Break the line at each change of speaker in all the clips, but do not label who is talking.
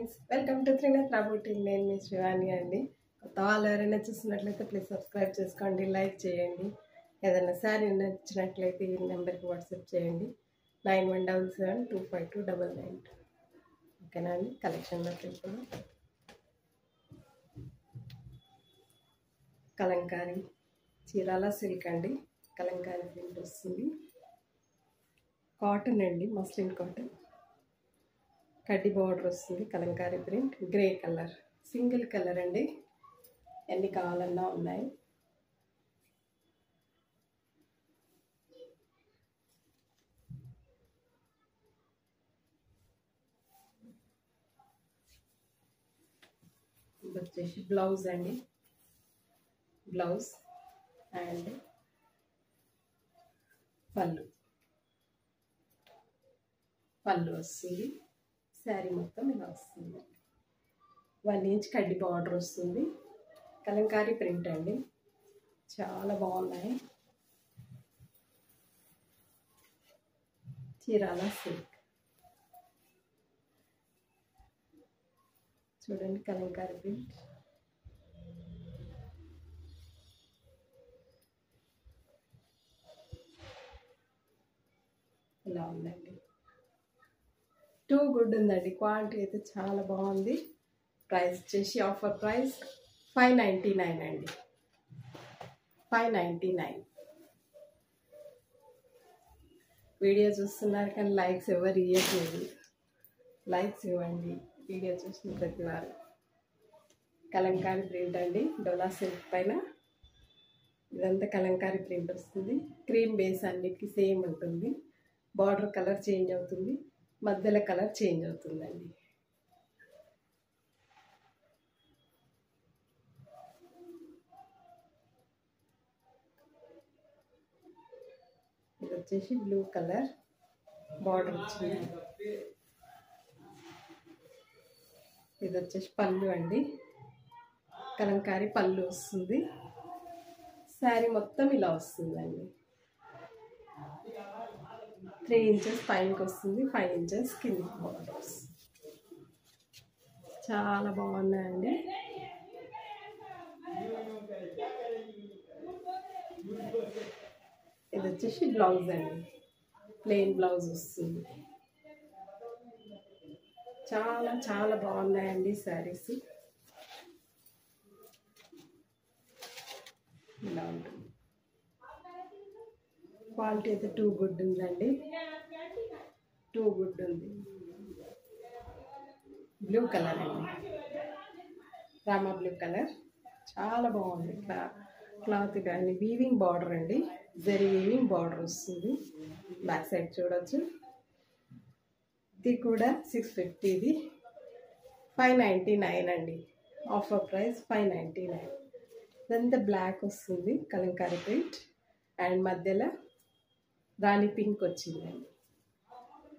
Friends, welcome to Trinath boutique. నేను మీ శివాని అండి. కొత్త వాళ్ళు ఎవరైనా చూసినట్లయితే ప్లీజ్ సబ్స్క్రైబ్ చేసుకోండి, లైక్ చేయండి. ఏదైనా శారీ నచ్చినట్లయితే ఈ నెంబర్కి వాట్సాప్ చేయండి 9177252992. ఓకేనా అండి? కలెక్షన్లోకి వెళ్ళిపోయి కలంకారీ చీరాల సిల్క్ అండి. కలంకారీ ప్రింట్ వస్తుంది. కాటన్ అండి, మస్లిన్ కాటన్. కడ్డీ బార్డర్ వస్తుంది. Kalamkari print, grey colour, single colour అండి. ఎన్ని కావాలన్నా ఉన్నాయి. ఇది వచ్చేసి బ్లౌజ్ అండి. బ్లౌజ్ అండ్ పళ్ళు వస్తుంది. శారీ మొత్తం ఇలా వస్తుంది. 1 ఇంచ్ కడ్డీ బార్డర్ వస్తుంది. కలంకారీ ప్రింట్ అండి, చాలా బాగున్నాయి. చీరాల సిల్క్ చూడండి. కలంకారీ ప్రింట్ ఇలా ఉందండి. టూ గుడ్ ఉందండి. క్వాలిటీ అయితే చాలా బాగుంది. ప్రైస్ వచ్చేసి ఆఫర్ ప్రైస్ 599 అండి. 599. వీడియో చూస్తున్నారు కానీ లైక్స్ ఎవరు ఇవ్వట్లేదు. లైక్స్ ఇవ్వండి వీడియో చూసిన ప్రతి వారు. కలంకారీ ప్రింట్ అండి, డోలా సిల్క్ పైన ఇదంతా కలంకారీ ప్రింట్ వస్తుంది. క్రీమ్ బేస్ అన్నిటికీ సేమ్ ఉంటుంది. బార్డర్ కలర్ చేంజ్ అవుతుంది, మధ్యలో కలర్ చేంజ్ అవుతుందండి. ఇది వచ్చేసి బ్లూ కలర్ బార్డర్ వచ్చింది. ఇది వచ్చేసి పళ్ళు అండి. కలంకారీ పళ్ళు వస్తుంది. శారీ మొత్తం ఇలా వస్తుందండి. 3 ఇంచెస్ పైనకి వస్తుంది, 5 ఇంచెస్ కింద బార్డర్స్. చాలా బాగున్నాయండి. ఇది వచ్చేసి బ్లౌజ్ అండి. ప్లెయిన్ బ్లౌజ్ వస్తుంది. చాలా చాలా బాగున్నాయండి శారీస్. ఇలా ఉంటుంది. క్వాలిటీ అయితే టూ గుడ్ ఉందండి. టూ గుడ్ ఉంది. బ్లూ కలర్ అండి, రామా బ్లూ కలర్. చాలా బాగుంది. క్లాత్ కానీ వీవింగ్ బార్డర్ అండి, జరీ వీవింగ్ బార్డర్ వస్తుంది. బ్యాక్ సైడ్ చూడొచ్చు. ఇది కూడా 650. ఇది 599 అండి. Offer price 599. ఇదంతా బ్లాక్ వస్తుంది కలంకారీ ప్రింట్ అండ్ మధ్యలో రాణి పింక్ వచ్చిందండి.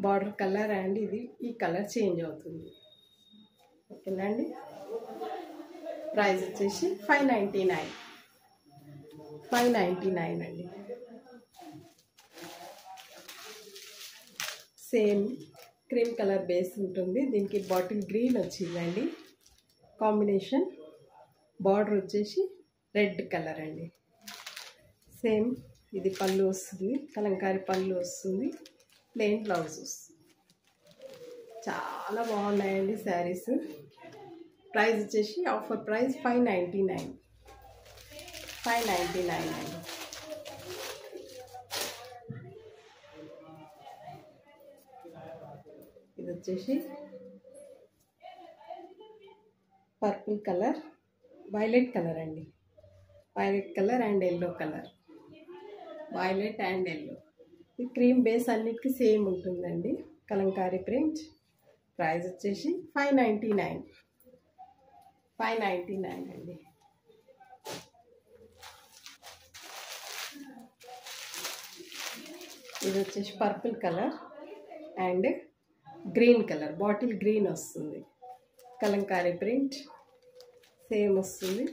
బార్డర్ కలర్ అండ్ ఇది ఈ కలర్ చేంజ్ అవుతుంది. ఓకేనా అండి? ప్రైస్ వచ్చేసి 599. 599 అండి. సేమ్ క్రీమ్ కలర్ బేస్ ఉంటుంది. దీనికి బాటిల్ గ్రీన్ వచ్చిందండి కాంబినేషన్. బార్డర్ వచ్చేసి రెడ్ కలర్ అండి. సేమ్ ఇది పళ్ళు వస్తుంది. కలంకారీ పళ్ళు వస్తుంది. ప్లెయిన్ బ్లౌజ్ వస్తుంది. చాలా బాగున్నాయండి శారీస్. ప్రైస్ వచ్చేసి ఆఫర్ ప్రైస్ 599. 599 అండి. ఇది వచ్చేసి పర్పుల్ కలర్, వైలెట్ కలర్ అండి. Violet colour and yellow colour. Violet and yellow. ఈ క్రీమ్ బేస్ అన్నిటికీ సేమ్ ఉంటుందండి. కలంకారీ ప్రింట్. ప్రైస్ వచ్చేసి 599. 599 అండి. ఇది వచ్చేసి purple colour and green colour, bottle green వస్తుంది. కలంకారీ ప్రింట్ సేమ్ వస్తుంది.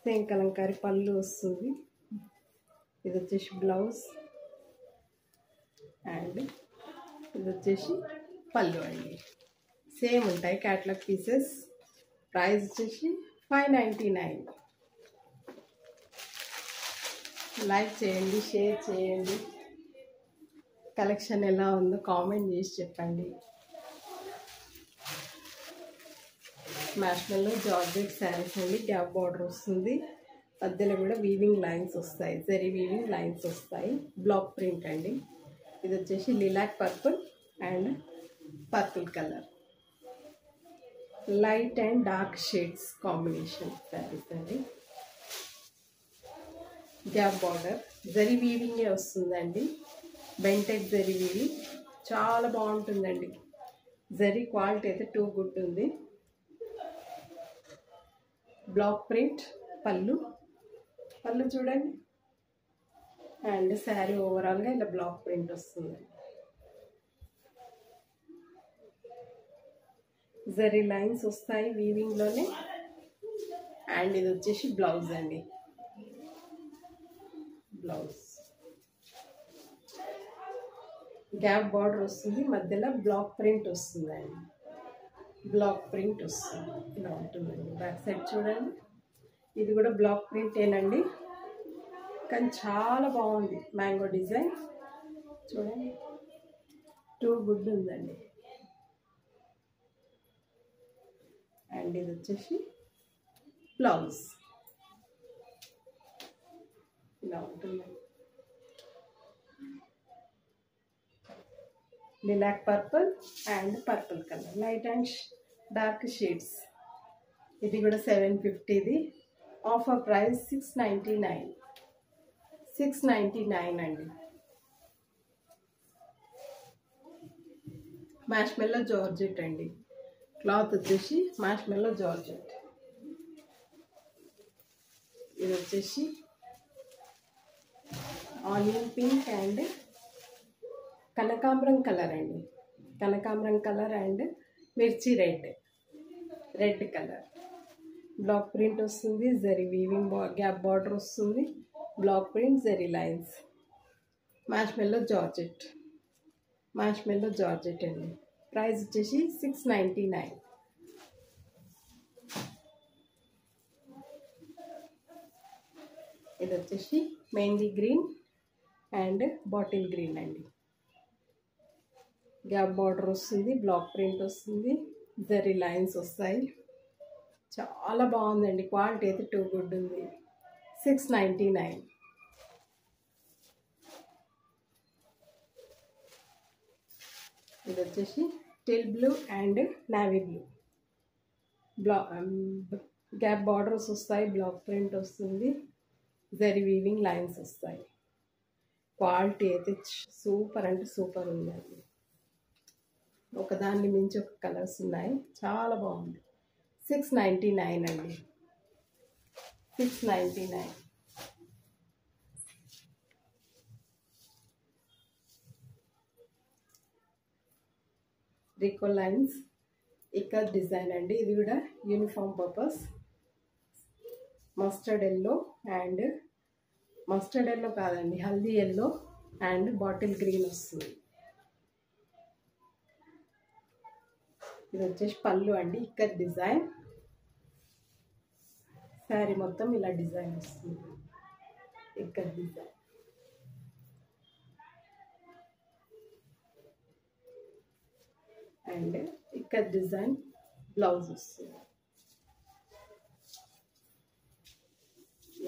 సేమ్ కలంకారీ పళ్ళు వస్తుంది. ఇది వచ్చేసి బ్లౌజ్ అండ్ ఇది వచ్చేసి పళ్ళు అండి. సేమ్ ఉంటాయి క్యాటలాగ్ పీసెస్. ప్రైస్ వచ్చేసి 599. లైక్ చేయండి, షేర్ చేయండి. కలెక్షన్ ఎలా ఉందో కామెంట్ చేసి చెప్పండి. మ్యాష్మెల్లో జార్జెట్ శారీస్ అండి. గ్యాప్ బార్డర్ వస్తుంది, మధ్యలో కూడా వీవింగ్ లైన్స్ వస్తాయి, జరీ వీవింగ్ లైన్స్ వస్తాయి. బ్లాక్ ప్రింట్ అండి. ఇది వచ్చేసి lilac purple and purple colour, light and dark shades combination saris అండి. గ్యాప్ బార్డర్ జరీ వీవింగే వస్తుందండి. బెంటెక్ జరీ వీవింగ్ చాలా బాగుంటుందండి. జరీ క్వాలిటీ అయితే టూ గుడ్ ఉంది. బ్లాక్ ప్రింట్ పళ్ళు చూడండి. అండ్ శారీ ఓవరాల్గా ఇలా బ్లాక్ ప్రింట్ వస్తుంది. జరీ లైన్స్ వస్తాయి వీవింగ్లోనే. అండ్ ఇది వచ్చేసి బ్లౌజ్ అండి. బ్లౌజ్ గ్యాప్ బార్డర్ వస్తుంది, మధ్యలో బ్లాక్ ప్రింట్ వస్తుందండి. బ్లాక్ ప్రింట్ వస్తుంది, ఇలా ఉంటుందండి. బ్యాక్ సైడ్ చూడండి. ఇది కూడా బ్లాక్ ప్రింట్ ఏనండి, కానీ చాలా బాగుంది. మ్యాంగో డిజైన్ చూడండి, టూ గుడ్ ఉందండి. అండ్ ఇది వచ్చేసి బ్లౌజ్ ఇలా ఉంటుందండి. Lilac purple and purple colour, light and dark shades. ఇది కూడా 750. Offer price 699. 699 అండి. మ్యాష్మెల్లో జార్జెట్ అండి. క్లాత్ వచ్చేసి మ్యాష్మెల్లో జార్జెట్. ఇది వచ్చేసి ఆనియన్ పింక్ అండ్ కనకాంబరం కలర్ అండి. కనకాంబరం కలర్ అండ్ మిర్చి రెడ్ కలర్. బ్లాక్ ప్రింట్ వస్తుంది, జరీ వీవింగ్ గ్యాప్ బార్డర్ వస్తుంది, black print zari lines. Marshmallow georgette అండి. ప్రైస్ వచ్చేసి 699. ఇది వచ్చేసి mehndi green and bottle green అండి. గ్యాప్ బార్డర్ వస్తుంది, బ్లాక్ ప్రింట్ వస్తుంది, జరీ లైన్స్ వస్తాయి. చాలా బాగుందండి. క్వాలిటీ అయితే టూ గుడ్ ఉంది. 699. ఇది వచ్చేసి till blue and navy blue. Gap borders వస్తాయి, బ్లాక్ ప్రింట్ వస్తుంది, జరీ వీవింగ్ లైన్స్ వస్తాయి. క్వాలిటీ అయితే సూపర్ అంటే సూపర్ ఉందండి. ఒకదాన్ని మించి ఒక కలర్స్ ఉన్నాయి, చాలా బాగుంది. 699 అండి. 699. రికో లైన్స్ ఇక్కడ డిజైన్ అండి. ఇది కూడా uniform purpose. Mustard yellow and mustard yellow కాదండి, haldi yellow and bottle green వస్తుంది. ఇది వచ్చేసి పళ్ళు అండి. ఇక్కడ డిజైన్ శారీ మొత్తం ఇలా డిజైన్ వస్తుంది. ఇక్కడ డిజైన్ అండ్ ఇక్కడ డిజైన్ బ్లౌజ్ వస్తుంది.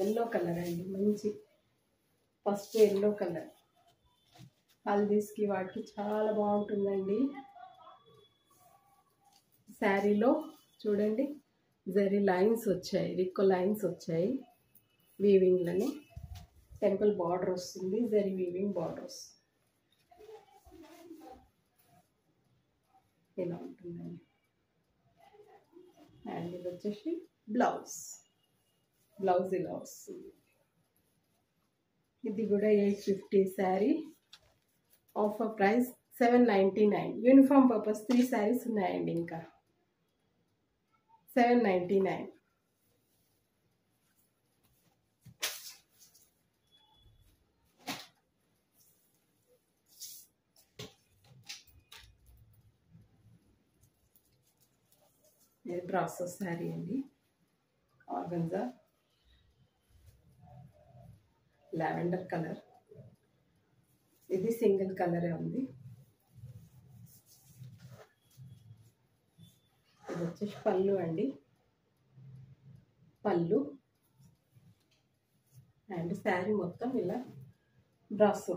ఎల్లో కలర్ అండి, మంచి ఫస్ట్ ఎల్లో కలర్. హల్దీస్కి వాటికి చాలా బాగుంటుందండి. శారీలో చూడండి జరీ లైన్స్ వచ్చాయి, రిక్కో లైన్స్ వచ్చాయి వీవింగ్లని. టెంపుల్ బార్డర్ వస్తుంది, జరీ వీవింగ్ బార్డర్ వస్తుంది. ఇలా ఉంటుందండి. అండ్ ఇది వచ్చేసి బ్లౌజ్ ఇలా వస్తుంది. ఇది కూడా 850 sari. Offer price 799. Uniform purpose 3 saris ఉన్నాయండి. ఇంకా 799. ఇది బ్రాసో శారీ అండి, ఆర్గంజా లావెండర్ కలర్. ఇది సింగిల్ కలరే ఉంది. ఇది వచ్చేసి పళ్ళు అండి, పళ్ళు అండ్ శారీ మొత్తం ఇలా బ్రాసో.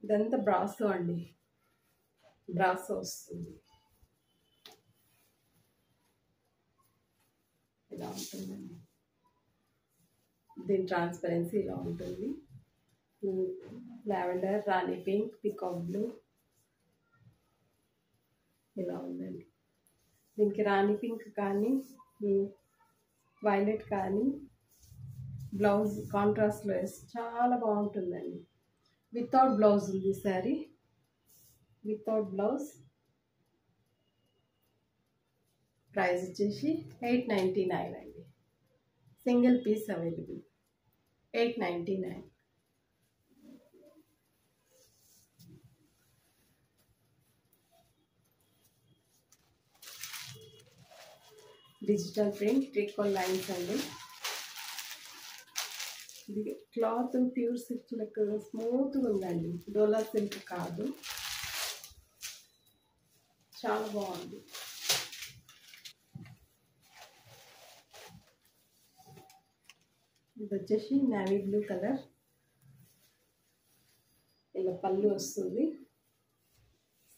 ఇదంతా బ్రాసో అండి, బ్రాసో వస్తుంది. ఇలా ఉంటుందండి, దీని ట్రాన్స్పరెన్సీ ఇలా ఉంటుంది. లావెండర్, రాణి పింక్, పికాక్ బ్లూ ఇలా ఉందండి. దీనికి రాణి పింక్ కానీ వైలెట్ కానీ బ్లౌజ్ కాంట్రాస్ట్లో వేస్తే చాలా బాగుంటుందండి. వితౌట్ బ్లౌజ్ ఉంది శారీ, వితౌట్ బ్లౌజ్. ప్రైస్ వచ్చేసి 899 అండి. Single piece available, 899. Digital print trickle lines అండి. ఇది క్లాత్ ప్యూర్ సిల్క్ లెక్క స్మూత్గా ఉందండి, డోలా సిల్క్ కాదు, చాలా బాగుంది. ఇది వచ్చేసి నేవీ బ్లూ కలర్. ఇలా పళ్ళు వస్తుంది.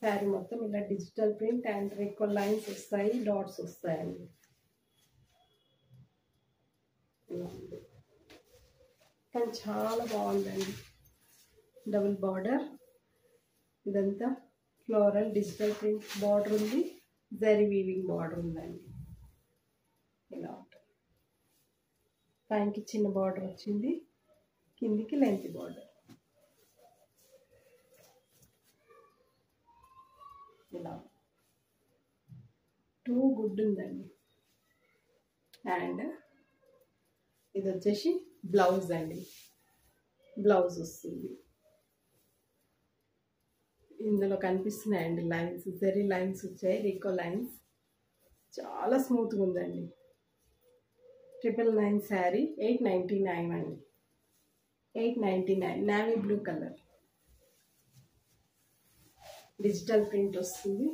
శారీ మొత్తం ఇలా digital print and trickle lines వస్తాయి, డాట్స్ వస్తాయండి. కానీ చాలా బాగుందండి. డబుల్ బార్డర్, ఇదంతా ఫ్లోరల్ డిజిటల్ ప్రింట్ బార్డర్ ఉంది, జరీ వీవింగ్ బార్డర్ ఉందండి. ఇలా ఉంటుంది. పైకి చిన్న బార్డర్ వచ్చింది, కిందికి లెంత్ బార్డర్. ఇలా టూ గుడ్ ఉందండి. అండ్ ఇది వచ్చేసి బ్లౌజ్ అండి, బ్లౌజ్ వస్తుంది. ఇందులో కనిపిస్తున్నాయండి లైన్స్, జరీ లైన్స్ వచ్చాయి, రికో లైన్స్. చాలా స్మూత్గా ఉందండి. 999 శారీ, 899 అండి, 899. Navy blue colour, digital print వస్తుంది.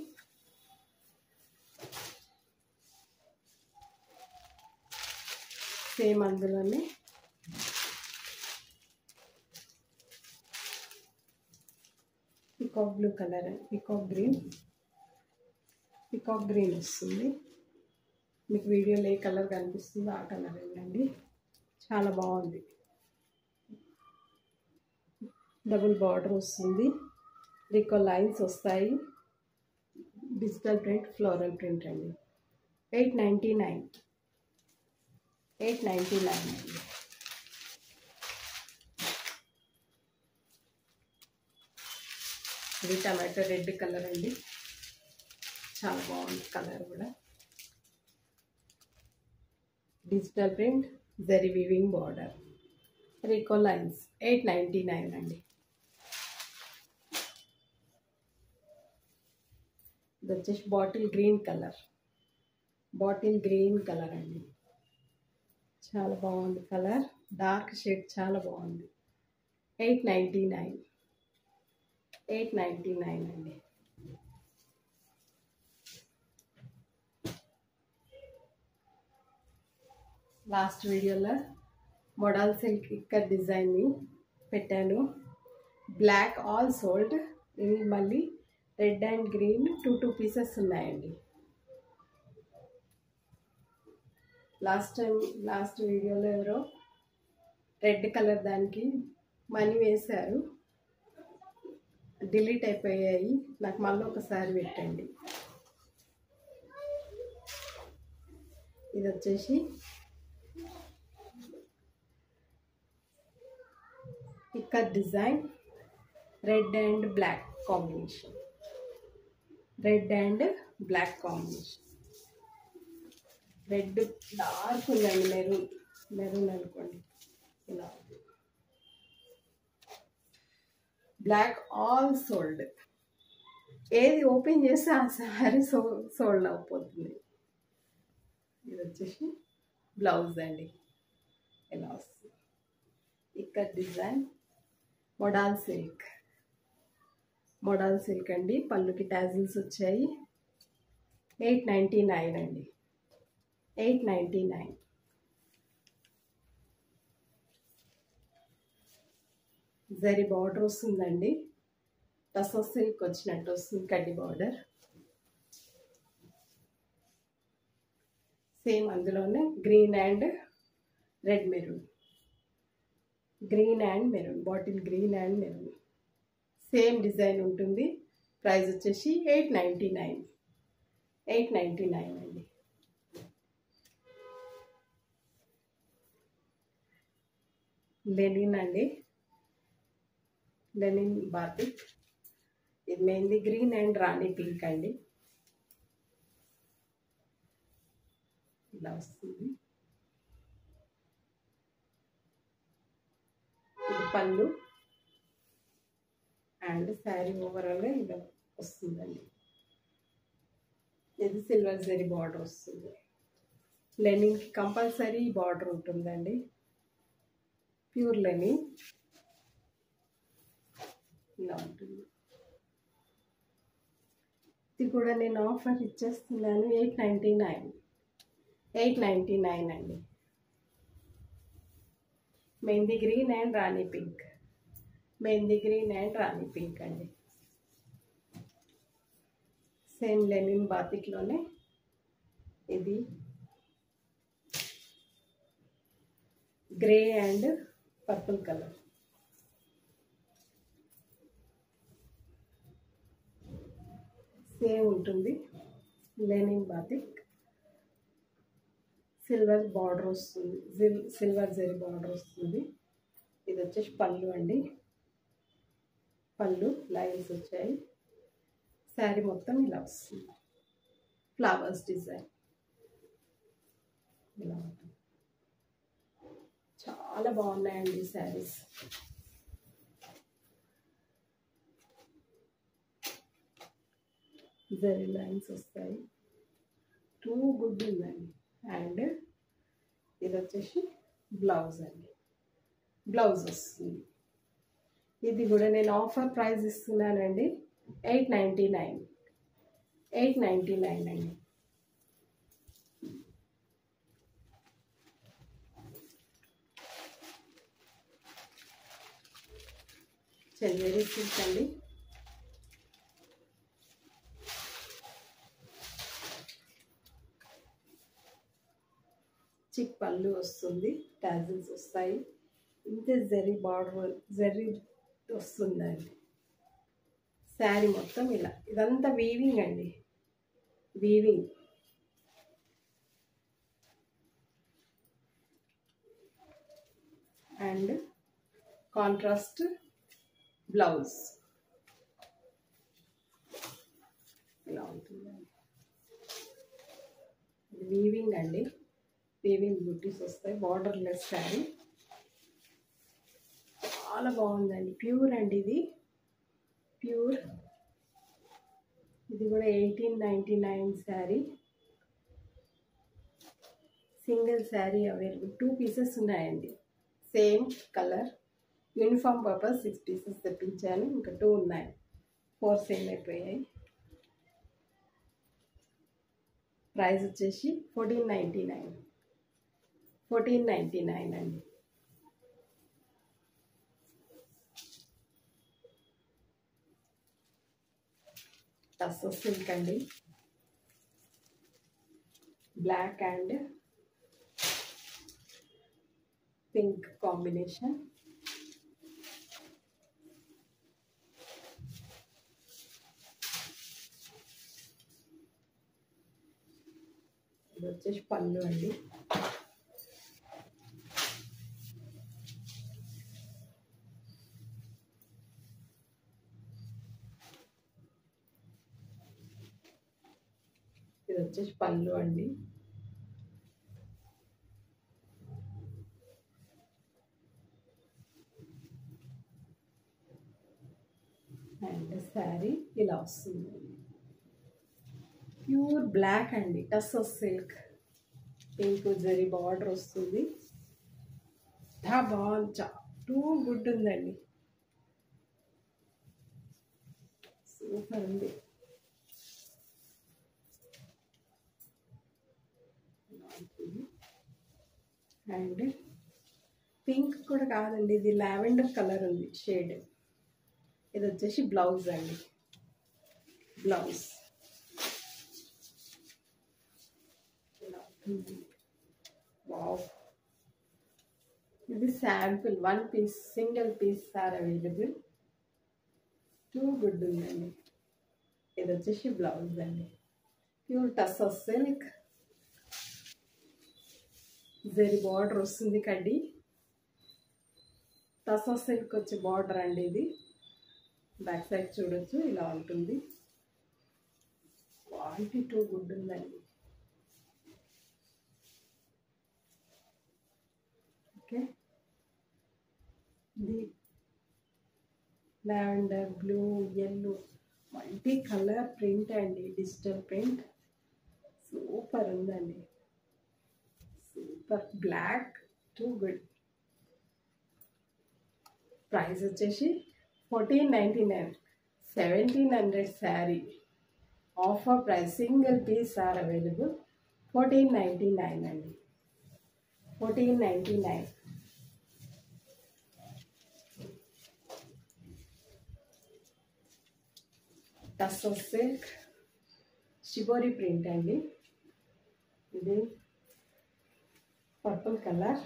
సేమ్ అందులోనే peacock blue colour, peacock green వస్తుంది. మీకు వీడియోలో ఏ కలర్ కనిపిస్తుందో ఆ కలర్ అండి, చాలా బాగుంది. డబుల్ బార్డర్ వస్తుంది, రికో లైన్స్ వస్తాయి, డిజిటల్ ప్రింట్ ఫ్లోరల్ ప్రింట్ అండి. 899 అండి. ఇది టమాటో రెడ్ కలర్ అండి, చాలా బాగుంది కలర్ కూడా. Digital print, zari weaving border, Rico lines. 899 అండి. ఇది వచ్చేసి బాటిల్ గ్రీన్ కలర్ అండి, చాలా బాగుంది కలర్, డార్క్ షేడ్ చాలా బాగుంది. 899 అండి. లాస్ట్ వీడియోలో మోడల్ సిల్క్ ఇక్కడ డిజైన్ని పెట్టాను, బ్లాక్ ఆల్ సోల్డ్. ఇవి మళ్ళీ red and green two pieces ఉన్నాయండి. లాస్ట్ వీడియోలో ఎవరో రెడ్ కలర్ దానికి మనీ వేశారు, డిలీట్ అయిపోయాయి. నాకు మళ్ళీ ఒకసారి పెట్టండి. ఇది వచ్చేసి ఇక్కడ design red and black combination, red dark ఉందండి, మెరూన్ అనుకోండి. ఇలా బ్లాక్ ఆల్ సోల్డ్. ఏది ఓపెన్ చేస్తే ఆ శారీ సోల్డ్ అయిపోతుంది. వచ్చేసి బ్లౌజ్ అండి. ఇలా వస్తుంది. ఇక్కడ డిజైన్ మోడల్ సిల్క్ అండి. పళ్ళుకి టాజిల్స్ వచ్చాయి. 899 అండి. 899. జరీ బార్డర్ వస్తుందండి. టసర్ సిల్క్ వచ్చినట్టు వస్తుంది. కడ్డీ బార్డర్ సేమ్ అందులోనే green and red maroon, bottle green and maroon same design ఉంటుంది. ప్రైస్ వచ్చేసి 899 అండి. లెనిన్ అండి. Linen batik. ఇది mainly green and rani pink అండి. ఇలా వస్తుంది. ఇది పళ్ళు అండ్ శారీ ఓవరాల్గా ఇలా వస్తుందండి. ఇది సిల్వర్ జరీ బార్డర్ వస్తుంది. లెనిన్కి కంపల్సరీ బార్డర్ ఉంటుందండి. ప్యూర్ లెనిన్ ఇలా ఉంటుంది. ఇది కూడా నేను ఆఫర్ ఇచ్చేస్తున్నాను. 899 అండి. Mehndi green and rani pink అండి. సేమ్ లెనిన్ బాతిక్లోనే ఇది grey and purple colour. Same ఉంటుంది. లెనిన్ బాతిక్ సిల్వర్ బార్డర్ వస్తుంది. సిల్వర్ జరీ బార్డర్ వస్తుంది. ఇది వచ్చేసి పళ్ళు అండి. పళ్ళు లైన్స్ వచ్చాయి. శారీ మొత్తం ఇలా వస్తుంది. ఫ్లవర్స్ డిజైన్ ఇలా ఉంటుంది. చాలా బాగున్నాయండి శారీస్. జరీ లైన్స్ వస్తాయి. టూ గుడ్ ఉందండి. అండ్ ఇది వచ్చేసి బ్లౌజ్ అండి. బ్లౌజ్ వస్తుంది. ఇది కూడా నేను ఆఫర్ ప్రైస్ ఇస్తున్నానండి. 899 అండి. చందేరి సిల్క్ అండి. చిక్ పళ్ళు వస్తుంది. టాజిల్స్ వస్తాయి. ఇంత జరీ బార్డర్ జరీ వస్తుందండి. శారీ మొత్తం ఇలా. ఇదంతా వీవింగ్ అండి. వీవింగ్ అండ్ కాంట్రాస్ట్ బ్లౌజ్ ఇలా ఉంటుందండి. వీవింగ్ అండి. వీవింగ్ బుట్టీస్ వస్తాయి. బార్డర్లెస్ శారీ చాలా బాగుందండి. ప్యూర్ అండి. ఇది ప్యూర్. ఇది కూడా 1899 sari. Single sari available. 2 pieces ఉన్నాయండి. Same colour. Uniform purpose 6 pieces తెప్పించాను. ఇంకా 2 ఉన్నాయి. 4 సేల్ అయిపోయాయి. ప్రైస్ వచ్చేసి 1499 అండి. టసర్ సిల్క్ అండి. Black and pink combination. ఇది వచ్చేసి పళ్ళు అండి. ఇది వచ్చేసి పళ్ళు అండి. అండ్ శారీ ఇలా వస్తుంది. ప్యూర్ బ్లాక్ అండి. Tussar silk pink zari border వస్తుంది. బాగుంది, టూ గుడ్ ఉందండి, సూపర్ ఉంది. అండ్ పింక్ కూడా కాదండి, ఇది లావెండర్ కలర్ ఉంది షేడ్. ఇది వచ్చేసి బ్లౌజ్ అండి, బ్లౌజ్ వావ్. ఇది sample, 1 piece, single piece are available. Too good ఉందండి. ఇది వచ్చేసి బ్లౌజ్ అండి, pure tussar silk, zari border వస్తుంది కడ్డీ. టస్సర్ సిల్క్ వచ్చే బార్డర్ అండి ఇది. బ్యాక్ సైడ్ చూడొచ్చు, ఇలా ఉంటుంది. క్వాలిటీ టూ గుడ్ ఉందండి. ఓకే, ఇది lavender, blue, yellow multi colour print అండి, డిజిటల్ ప్రింట్. సూపర్ ఉందండి, super. Black too good. Price వచ్చేసి 1499, 1700 sari. Offer price, single piece are available. 1499 అండి, 1499. టస్సర్ సిల్క్ షిబోరి ప్రింట్ అండి. ఇది పర్పుల్ కలర్.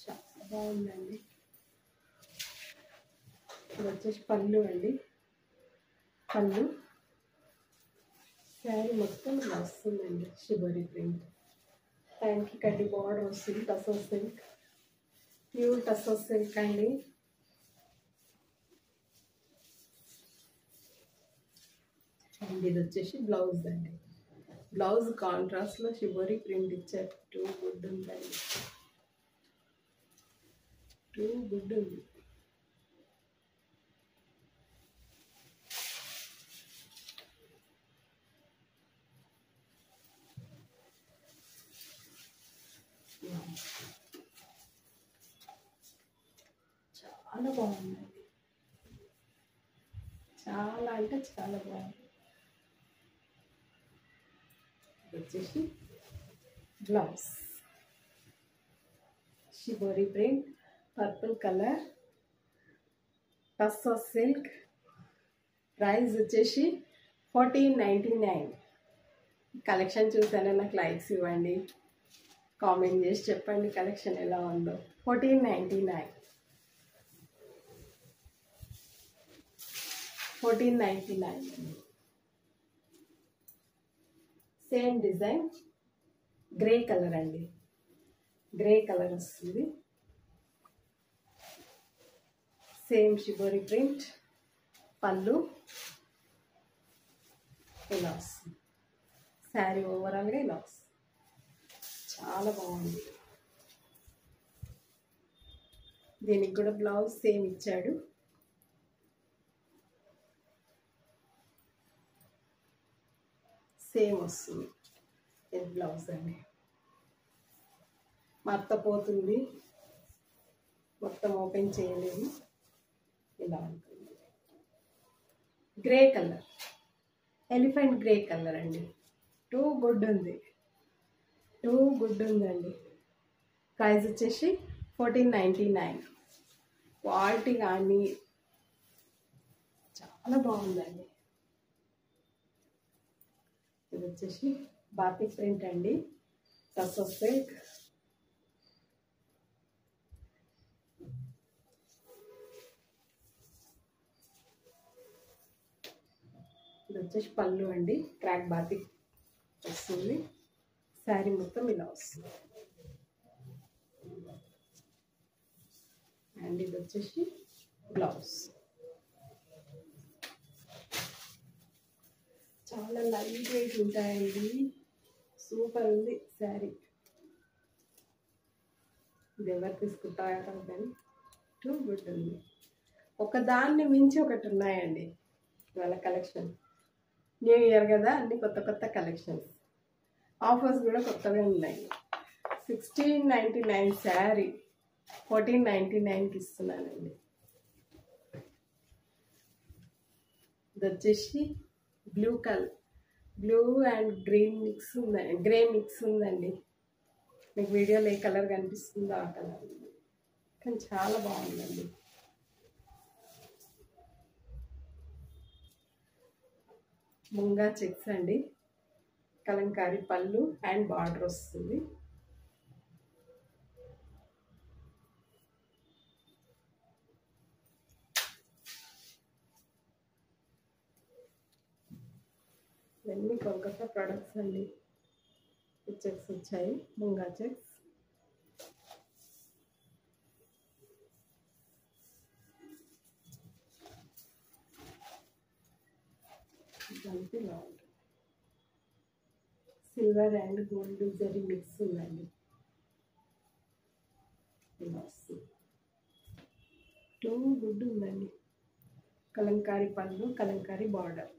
చాలా బాగుందండి. ఇది వచ్చేసి పళ్ళు అండి, పళ్ళు. శారీ మొత్తం ఇలా వస్తుందండి, షిబోరి ప్రింట్. టైంకి కడ్డీ బార్డర్ వస్తుంది. Tussar silk, pure tussar silk అండి. అండ్ ఇది వచ్చేసి బ్లౌజ్ అండి, బ్లౌజ్ కాంట్రాస్ట్లో షిబోరి ప్రింట్ ఇచ్చారు. టూ గుడ్ ఉందండి, టూ గుడ్ ఉంది. చాలా బాగుందండి, చాలా అంటే చాలా బాగుంది. వచ్చేసి blouse shibori print, purple colour, tussar silk. Price వచ్చేసి 1499. కలెక్షన్ చూసానే నాకు లైక్స్ ఇవ్వండి, కామెంట్ చేసి చెప్పండి కలెక్షన్ ఎలా ఉందో. 1499, 1499. సేమ్ డిజైన్, గ్రే కలర్ అండి, గ్రే కలర్ వస్తుంది. సేమ్ షిబోరి ప్రింట్, పళ్ళు ఇలా వస్తుంది. శారీ ఓవరాల్గా ఇలా వస్తుంది, చాలా బాగుంది. దీనికి కూడా బ్లౌజ్ సేమ్ ఇచ్చాడు. సేమ్ వస్తుంది. ఇది బ్లౌజ్ అండి, మర్తపోతుంది, మొత్తం ఓపెన్ చేయలేదు, ఇలా ఉంటుంది. Grey colour, elephant grey colour అండి. టూ గుడ్ ఉంది, టూ గుడ్ ఉందండి. ప్రైస్ వచ్చేసి 1499. క్వాలిటీ కానీ చాలా బాగుందండి. ఇది వచ్చేసి బాతిక్ ప్రింట్ అండి, టస్సర్ సిల్క్. ఇది వచ్చేసి పళ్ళు అండి, క్రాక్ బాతిక్ వస్తుంది. శారీ మొత్తం ఇలా వస్తుంది. అండ్ ఇది వచ్చేసి బ్లౌజ్. చాలా లైట్ వెయిట్ ఉంటాయండి, సూపర్ ఉంది శారీ. ఇది ఎవరు తీసుకుంటారో కానీ టూ గుడ్ ఉంది. ఒకదాన్ని మించి ఒకటి ఉన్నాయండి వాళ్ళ కలెక్షన్. న్యూ ఇయర్ కదా, అన్ని కొత్త కొత్త కలెక్షన్స్. ఆఫర్స్ కూడా కొత్తగా ఉన్నాయి. 1699 శారీ 1499కి ఇస్తున్నానండి. ఇది వచ్చేసి బ్లూ అండ్ గ్రీన్ మిక్స్ ఉందండి, గ్రే మిక్స్ ఉందండి. మీకు వీడియోలో ఏ కలర్ కనిపిస్తుందో ఆ కలర్, కానీ చాలా బాగుందండి. ముంగా చెక్స్ అండి, కలంకారీ పళ్ళు అండ్ బార్డర్ వస్తుంది. ఇవన్నీ కోల్కతా ప్రొడక్ట్స్ అండి. చెక్స్ వచ్చాయి, ముంగా చెక్స్. ఇదంతా ఇలా ఉంటుంది. Silver and gold zari mix ఉందండి. ఇలా వస్తుంది. టూ గుడ్ ఉందండి. కలంకారీ పళ్ళు, కలంకారీ బార్డర్,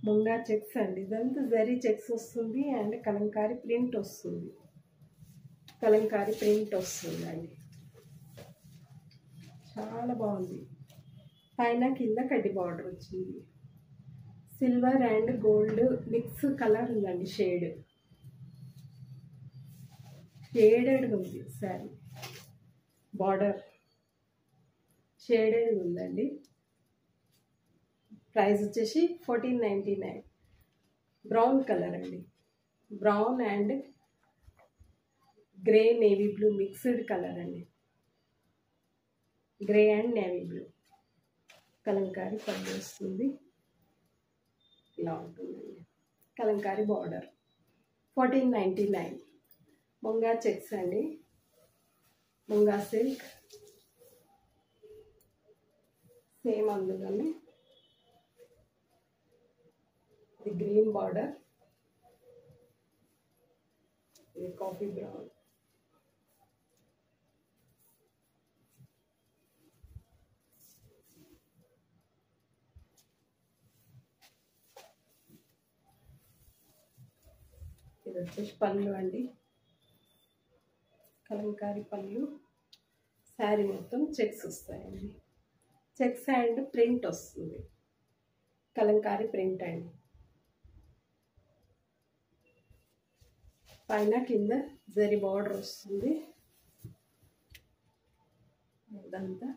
ముంగా చెక్స్ అండి. ఇదంతా జరీ చెక్స్ వస్తుంది అండ్ కలంకారీ ప్రింట్ వస్తుంది. కలంకారీ ప్రింట్ వస్తుందండి. చాలా బాగుంది. పైన కింద కడ్డీ బార్డర్ వచ్చింది. Silver and gold mix colour ఉందండి. షేడెడ్ ఉంది శారీ. బార్డర్ షేడెడ్ ఉందండి. ప్రైస్ వచ్చేసి 1499. బ్రౌన్ కలర్ అండి. Brown and grey navy blue mixed colour అండి. Grey and navy blue. Kalamkari పళ్ళు వస్తుంది. ఇలా ఉంటుందండి. కలంకారీ బార్డర్ 1499. ముంగా చెక్స్ అండి. ముంగా సిల్క్ సేమ్ అందులోనే. ఇది గ్రీన్ బార్డర్, ఇది కాఫీ బ్రౌన్. ఇది వచ్చేసి పళ్ళు అండి. కలంకారీ పళ్ళు. శారీ మొత్తం చెక్స్ వస్తాయండి. చెక్స్ అండ్ ప్రింట్ వస్తుంది. కలంకారీ ప్రింట్ అండి. పైన కింద జరీ బార్డర్ వస్తుంది. ఇదంతా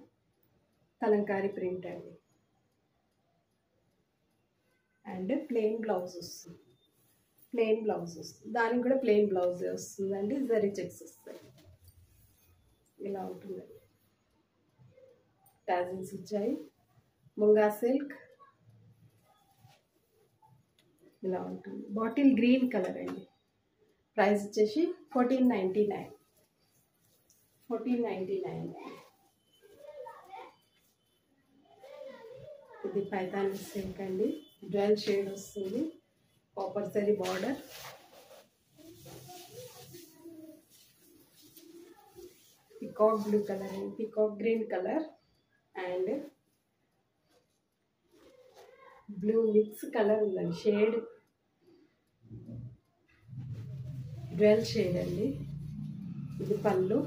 కలంకారీ ప్రింట్ అండి. అండ్ ప్లెయిన్ బ్లౌజ్ వస్తుంది. దానికి కూడా ప్లెయిన్ బ్లౌజ్ వస్తుందండి. జరీ చెక్స్ వస్తాయి. ఇలా ఉంటుందండి. టాజిల్స్ వచ్చాయి. ముంగా సిల్క్ ఇలా ఉంటుంది. బాటిల్ గ్రీన్ కలర్ అండి. ప్రైస్ వచ్చేసి 1499. ఇది పైతాని సిల్క్ అండి. డ్యూయల్ షేడ్ వస్తుంది. Copper zari border. Peacock blue colour అండి, peacock green colour and blue mix colour ఉందండి. షేడ్ డ్యూయల్ షేడ్ అండి. ఇది పళ్ళు.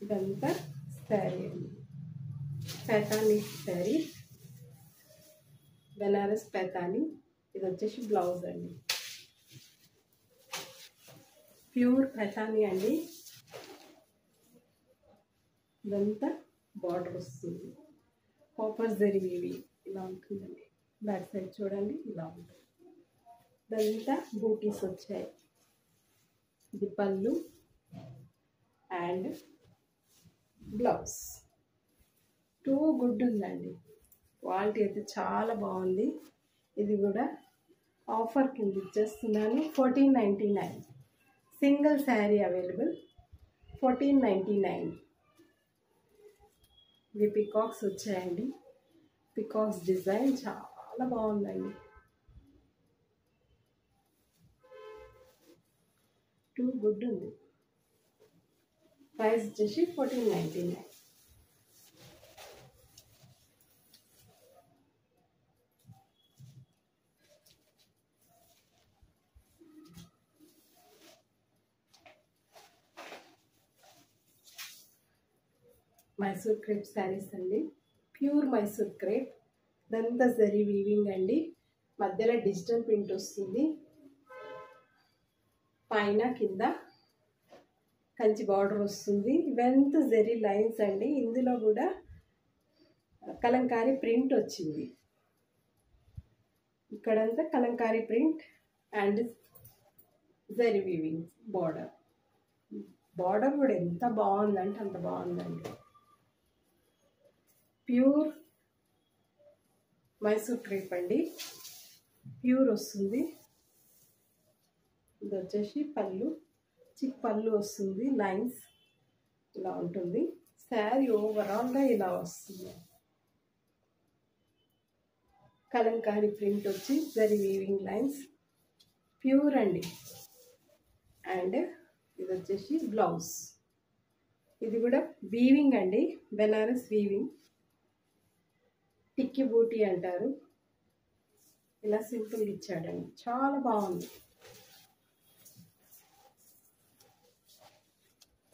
ఇదంతా శారీ అండి. పైతాని శారీ, బెనారస్ పైతాని. ఇది వచ్చేసి బ్లౌజ్ అండి. ప్యూర్ పైతాని అండి. ఇదంతా బార్డర్ వస్తుంది. కాపర్ జరీ వీవి ఇలా ఉంటుందండి. బ్యాక్ సైడ్ చూడండి, ఇలా ఉంటుంది. ఇదంతా బూటీస్ వచ్చాయి. ఇది పళ్ళు అండ్ బ్లౌజ్. టూ గుడ్ ఉందండి. క్వాలిటీ అయితే చాలా బాగుంది. ఇది కూడా ఆఫర్ కింద ఇచ్చేస్తున్నాను. 1499. Single sari available. 1499. ఇవి పికాక్స్ వచ్చాయండి. పికాక్స్ డిజైన్ చాలా బాగుందండి. టూ గుడ్ ఉంది. ప్రైస్ వచ్చేసి 1499. మైసూర్ క్రేప్ శారీస్ అండి, ప్యూర్ మైసూర్ క్రేప్, ఇదంతా జరీ వీవింగ్ అండి, మధ్యలో డిజిటల్ ప్రింట్ వస్తుంది, పైన కింద కంచి బార్డర్ వస్తుంది, ఇవంతా జరీ లైన్స్ అండి. ఇందులో కూడా కలంకారీ ప్రింట్ వచ్చింది, ఇక్కడంతా Kalamkari print and zari weaving border. Border కూడా ఎంత బాగుందంటే అంత బాగుందండి. ప్యూర్ మైసూర్ క్రేప్ అండి, ప్యూర్ వస్తుంది. ఇది వచ్చేసి పళ్ళు, చిక్ పళ్ళు వస్తుంది, లైన్స్ ఇలా ఉంటుంది. శారీ ఓవరాల్గా ఇలా వస్తుంది. కలంకారీ ప్రింట్ వచ్చి జరీ వీవింగ్ లైన్స్, ప్యూర్ అండి. అండ్ ఇది వచ్చేసి బ్లౌజ్, ఇది కూడా వీవింగ్ అండి, బెనారస్ వీవింగ్, టిక్కీ బూటీ అంటారు. ఇలా సింపుల్ ఇచ్చాడండి, చాలా బాగుంది.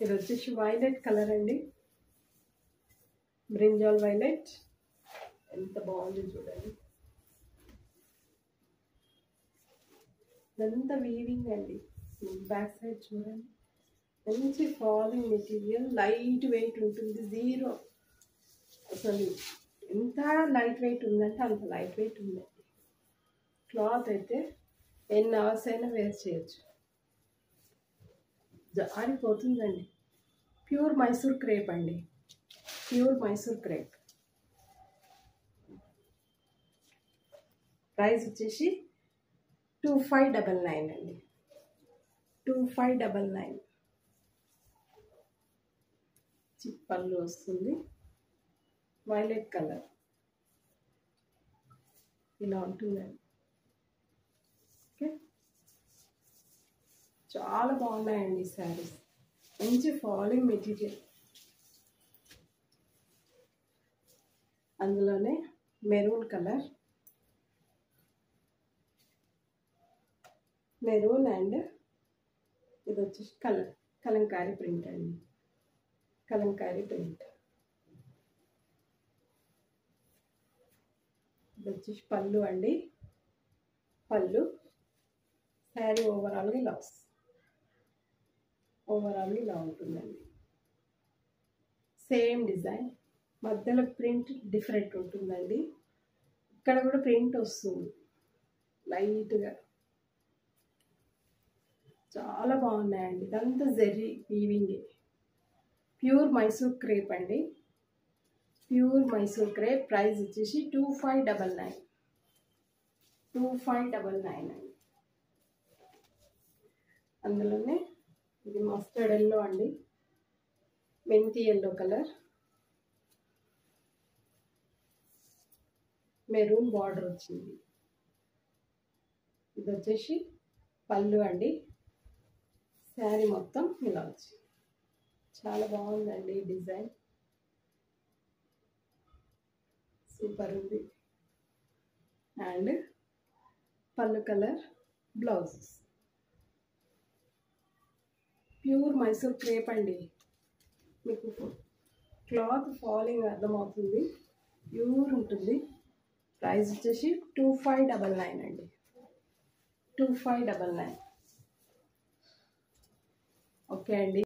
ఇది వచ్చేసి వైలెట్ కలర్ అండి, బ్రింజాల్ వైలెట్, ఎంత బాగుంది చూడండి. ఇదంతా వీవింగ్ అండి. బ్యాక్ సైడ్ చూడండి, మంచి ఫాలింగ్ మెటీరియల్, లైట్ వెయిట్ ఉంటుంది, జీరో. అసలు ఎంత లైట్ వెయిట్ ఉందంటే అంత లైట్ వెయిట్ ఉందండి. క్లాత్ అయితే ఎన్ని అవర్స్ అయినా వేర్ చేయొచ్చు, జారిపోతుందండి. ప్యూర్ మైసూర్ క్రేప్ అండి, ప్యూర్ మైసూర్ క్రేప్. ప్రైస్ వచ్చేసి 2599 అండి, 2599. చిక్ పళ్ళు వస్తుంది, వైలెట్ కలర్ ఇలా ఉంటుందండి. ఓకే, చాలా బాగున్నాయండి శారీస్, మంచి ఫాలింగ్ మెటీరియల్. అందులోనే మెరూన్ కలర్, మెరూన్ అండ్ ఇది వచ్చేసి కలంకారీ ప్రింట్ అండి, కలంకారీ ప్రింట్. ఇది వచ్చేసి పళ్ళు అండి, పళ్ళు. శారీ ఓవరాల్గా ఇలా వస్తుంది, ఓవరాల్గా ఇలా ఉంటుందండి. సేమ్ డిజైన్, మధ్యలో ప్రింట్ డిఫరెంట్ ఉంటుందండి. ఇక్కడ కూడా ప్రింట్ వస్తుంది లైట్గా, చాలా బాగున్నాయండి. ఇదంతా zari weaving, pure Mysore crepe అండి, ప్యూర్ మైసూర్ క్రేప్. ప్రైస్ వచ్చేసి 2599, 2599 అండి. అందులోనే ఇది మస్టర్డ్ ఎల్లో అండి, మెంతి ఎల్లో కలర్, మెరూన్ బార్డర్ వచ్చింది. ఇది వచ్చేసి పళ్ళు అండి, శారీ మొత్తం ఇలా వచ్చింది. చాలా బాగుందండి డిజైన్, సూపర్ ఉంది. అండ్ పళ్ళు colour, blouse. Pure Mysore crepe అండి, మీకు క్లాత్ ఫాలింగ్ అర్థమవుతుంది, ప్యూర్ ఉంటుంది. ప్రైస్ వచ్చేసి 2599 అండి, 2599. ఓకే అండి.